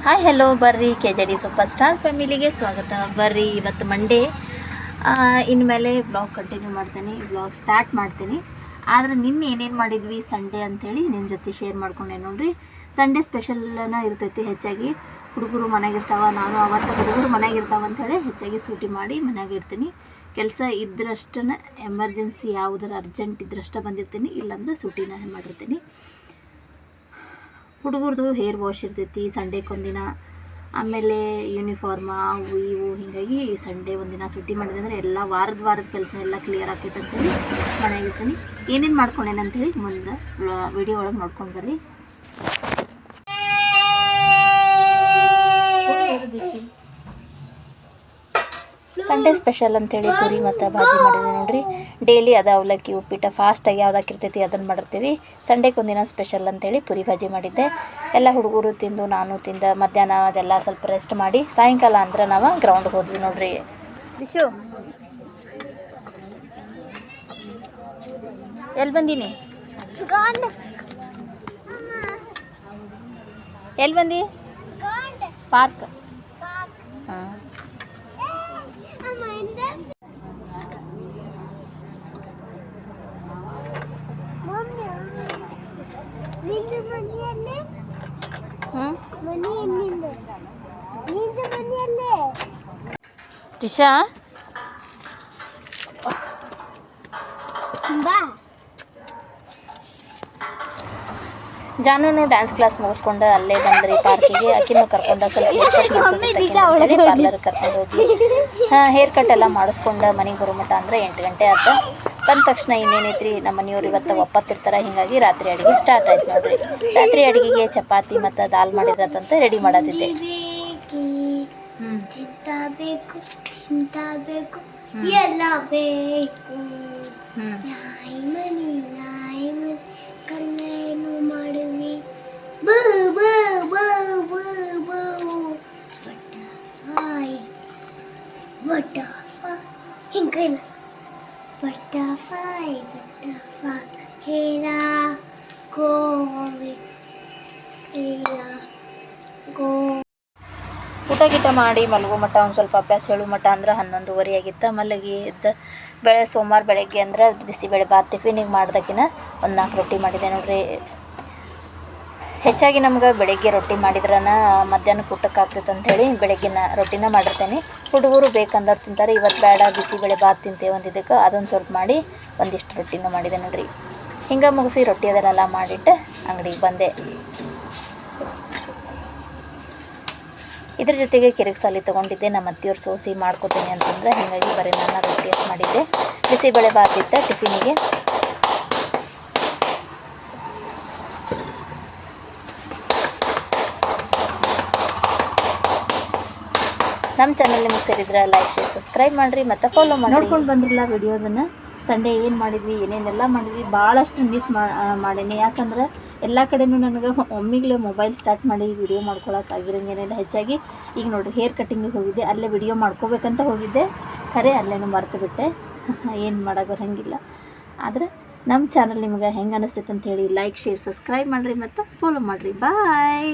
Hi hello ಬರ್ರಿ KJD super star ಫ್ಯಾಮಿಲಿಗೆ ಸ್ವಾಗತ. ಬರ್ರಿ ಇವತ್ತು ಮಂಡೇ, ಇನ್ಮೇಲೆ ಬ್ಲಾಗ್ ಕಂಟಿನ್ಯೂ ಮಾಡ್ತೀನಿ, ಬ್ಲಾಗ್ ಸ್ಟಾರ್ಟ್ ಮಾಡ್ತೀನಿ. ಆದರೆ ನಿನ್ನೆ ಏನೇನು ಮಾಡಿದ್ವಿ ಸಂಡೇ ಅಂಥೇಳಿ ನಿಮ್ಮ ಜೊತೆ ಶೇರ್ ಮಾಡ್ಕೊಂಡೆ ನೋಡ್ರಿ. ಸಂಡೇ ಸ್ಪೆಷಲ್ನ ಇರ್ತೈತಿ, ಹೆಚ್ಚಾಗಿ ಹುಡುಗರು ಮನೆಗಿರ್ತಾವ, ನಾನು ಅವತ್ತು ಹುಡುಗರು ಮನೆಗಿರ್ತಾವ ಅಂಥೇಳಿ ಹೆಚ್ಚಾಗಿ ಸೂಟಿ ಮಾಡಿ ಮನೆಯಾಗ ಇರ್ತೀನಿ. ಕೆಲಸ ಇದ್ರಷ್ಟನ್ನ ಎಮರ್ಜೆನ್ಸಿ ಯಾವುದರ ಅರ್ಜೆಂಟ್ ಇದ್ರಷ್ಟ ಬಂದಿರ್ತೀನಿ, ಇಲ್ಲಾಂದ್ರೆ ಸೂಟಿನ ಮಾಡಿರ್ತೀನಿ. ಹುಡುಗರದು ಹೇರ್ ವಾಶ್ ಇರ್ತೈತಿ ಸಂಡೇಕೊಂದಿನ, ಆಮೇಲೆ ಯೂನಿಫಾರ್ಮ ಅವು ಇವು, ಹೀಗಾಗಿ ಸಂಡೇ ಒಂದಿನ ಸೂಟಿ ಮಾಡಿದೆ ಅಂದರೆ ಎಲ್ಲ ವಾರದ ಕೆಲಸ ಎಲ್ಲ ಕ್ಲಿಯರ್ ಆಕೈತೆ ಅಂತೇಳಿ ಮನೆಯಾಗಿರ್ತೀನಿ. ಏನೇನು ಮಾಡ್ಕೊಂಡೇನೆ ಅಂಥೇಳಿ ಮುಂದೆ ವಿಡಿಯೋ ಒಳಗೆ ನೋಡ್ಕೊಂಡು ಬರ್ರಿ. ಸಂಡೇ ಸ್ಪೆಷಲ್ ಅಂತೇಳಿ ಪುರಿ ಮತ್ತು ಭಾಜಿ ಮಾಡಿದ್ವಿ ನೋಡ್ರಿ. ಡೈಲಿ ಅದು ಅವಲಕ್ಕಿ ಉಪ್ಪಿಟ್ಟು ಫಾಸ್ಟಾಗಿ ಯಾವುದಾಕಿರ್ತೈತಿ ಅದನ್ನು ಮಾಡಿರ್ತೀವಿ. ಸಂಡೇಗೊಂದಿನ ಸ್ಪೆಷಲ್ ಅಂತೇಳಿ ಪುರಿ ಭಾಜಿ ಮಾಡಿದ್ದೆ. ಎಲ್ಲ ಹುಡುಗರು ತಿಂದು ನಾನು ತಿಂದ, ಮಧ್ಯಾಹ್ನ ಅದೆಲ್ಲ ಸ್ವಲ್ಪ ರೆಸ್ಟ್ ಮಾಡಿ ಸಾಯಂಕಾಲ ಅಂದ್ರೆ ನಾವು ಗ್ರೌಂಡ್ಗೆ ಹೋದ್ವಿ ನೋಡ್ರಿ. ದಿಶು ಎಲ್ಲಿ ಬಂದೀನಿ? ಎಲ್ಲಿ ಬಂದಿ? ಪಾರ್ಕ್. ಹಾಂ, ಟಿಶಾ ಜಾನು ಡ್ಯಾನ್ಸ್ ಕ್ಲಾಸ್ ಮುಗಿಸ್ಕೊಂಡು ಅಲ್ಲೇ ಬಂದ್ರಿ ಪಾರ್ಕಿಗೆ. ಆಕಿನೂ ಕರ್ಕೊಂಡು ಸ್ವಲ್ಪ ಪಾರ್ಲರ್ ಕರ್ಕೊಂಡು ಹೋದ್ವಿ. ಹೇರ್ ಕಟ್ ಎಲ್ಲ ಮಾಡಿಸ್ಕೊಂಡು ಮನೆಗೆ ಬರೋ ಮಟ್ಟ ಅಂದರೆ 8 ಗಂಟೆ ಆಯ್ತು. ಬಂದ ತಕ್ಷಣ ಇನ್ನೇನೈತ್ರಿ, ನಮ್ಮ ಮನೆಯವ್ರು ಇವತ್ತು ಒಪ್ಪತ್ತಿರ್ತಾರೆ, ಹೀಗಾಗಿ ರಾತ್ರಿ ಅಡುಗೆ ಸ್ಟಾರ್ಟ್ ಆಯ್ತು ನೋಡ್ರಿ. ರಾತ್ರಿ ಅಡುಗೆಗೆ ಚಪಾತಿ ಮತ್ತು ದಾಲ್ ಮಾಡಿದ್ರಂತ ರೆಡಿ ಮಾಡತ್ತಿದ್ದೆ. ಊಟ ಗೀಟ ಮಾಡಿ ಮಲಗೋ ಮಟ್ಟ ಒಂದು ಸ್ವಲ್ಪ ಅಭ್ಯಾಸ ಹೇಳೋ ಮಟ್ಟ ಅಂದ್ರೆ 11:30 ಆಗಿತ್ತು. ಮಲಗಿ ಎದ್ದು ಸೋಮವಾರ ಬೆಳಗ್ಗೆ ಅಂದ್ರೆ ಬಿಸಿಬೇಳೆ ಬಾತ್ ಟಿಫಿನಿಗೆ ಮಾಡ್ದಕ್ಕಿನ ಒಂದು 4 ರೊಟ್ಟಿ ಮಾಡಿದೆ ನೋಡ್ರಿ. ಹೆಚ್ಚಾಗಿ ನಮ್ಗೆ ಬೆಳಗ್ಗೆ ರೊಟ್ಟಿ ಮಾಡಿದ್ರನ ಮಧ್ಯಾಹ್ನಕ್ಕೆ ಊಟಕ್ಕೆ ಆಗ್ತೈತೆ ಅಂಥೇಳಿ ಬೆಳಗ್ಗಿನ ರೊಟ್ಟಿನ ಮಾಡಿರ್ತೇನೆ. ಹುಡುಗರು ಬೇಕಂದ್ರೆ ತಿಂತಾರೆ. ಇವತ್ತು ಬೇಡ ಬಿಸಿಬೇಳೆ ಬಾತ್ ತಿಂತೇವೆ ಒಂದಿದ್ದಕ್ಕೆ ಅದೊಂದು ಸ್ವಲ್ಪ ಮಾಡಿ ಒಂದಿಷ್ಟು ರೊಟ್ಟಿನೂ ಮಾಡಿದೆ ನೋಡ್ರಿ. ಹಿಂಗೆ ಮುಗಿಸಿ ರೊಟ್ಟಿ ಅದನ್ನೆಲ್ಲ ಮಾಡಿಟ್ಟು ಅಂಗಡಿಗೆ ಬಂದೆ. ಇದ್ರ ಜೊತೆಗೆ ಕಿರಿಕ್ ಸಾಲಿ ತೊಗೊಂಡಿದ್ದೆ. ನಮ್ಮ ಅತ್ತೆಯವ್ರು ಸೋಸಿ ಮಾಡ್ಕೋತೀನಿ ಅಂತಂದ್ರೆ, ಹೀಗಾಗಿ ಬರೀ ನಾನು ರೊಟ್ಟಿ ಅಷ್ಟು ಮಾಡಿದ್ದೆ. ಬಿಸಿಬೇಳೆ ಬಾತ್ ಇತ್ತು ಟಿಫಿನಿಗೆ. ನಮ್ಮ ಚಾನಲ್ ನಿಮಗೆ ಸೇರಿದ್ರೆ ಲೈಕ್ ಶೇರ್ ಸಬ್ಸ್ಕ್ರೈಬ್ ಮಾಡಿರಿ ಮತ್ತು ಫಾಲೋ ಮಾಡಿ. ನೋಡ್ಕೊಂಡು ಬಂದ್ರಲ್ಲ ವಿಡಿಯೋಸನ್ನು. ಸಂಡೇ ಏನು ಮಾಡಿದ್ವಿ, ಏನೇನೆಲ್ಲ ಮಾಡಿದ್ವಿ, ಭಾಳಷ್ಟು ಮಿಸ್ ಮಾಡೀನಿ. ಯಾಕಂದ್ರೆ ಎಲ್ಲ ಕಡೆಯೂ ನನಗೆ ಒಮ್ಮಿಗ್ಲೇ ಮೊಬೈಲ್ ಸ್ಟಾರ್ಟ್ ಮಾಡಿ ವಿಡಿಯೋ ಮಾಡ್ಕೊಳಕ್ಕಾಗಿರೋಂಗೇನಿಲ್ಲ. ಹೆಚ್ಚಾಗಿ ಈಗ ನೋಡಿರಿ ಹೇರ್ ಕಟ್ಟಿಂಗಿಗೆ ಹೋಗಿದ್ದೆ, ಅಲ್ಲೇ ವಿಡಿಯೋ ಮಾಡ್ಕೋಬೇಕಂತ ಹೋಗಿದ್ದೆ, ಖರೆ ಅಲ್ಲೇನೂ ಮರ್ತು ಬಿಟ್ಟೆ. ಏನು ಮಾಡೋಕೆ ಬರೋಂಗಿಲ್ಲ. ಆದರೆ ನಮ್ಮ ಚಾನಲ್ ನಿಮ್ಗೆ ಹೆಂಗೆ ಅನಿಸ್ತೈತೆ ಅಂತ ಹೇಳಿ ಲೈಕ್ ಶೇರ್ ಸಬ್ಸ್ಕ್ರೈಬ್ ಮಾಡಿರಿ ಮತ್ತು ಫಾಲೋ ಮಾಡಿರಿ. ಬಾಯ್.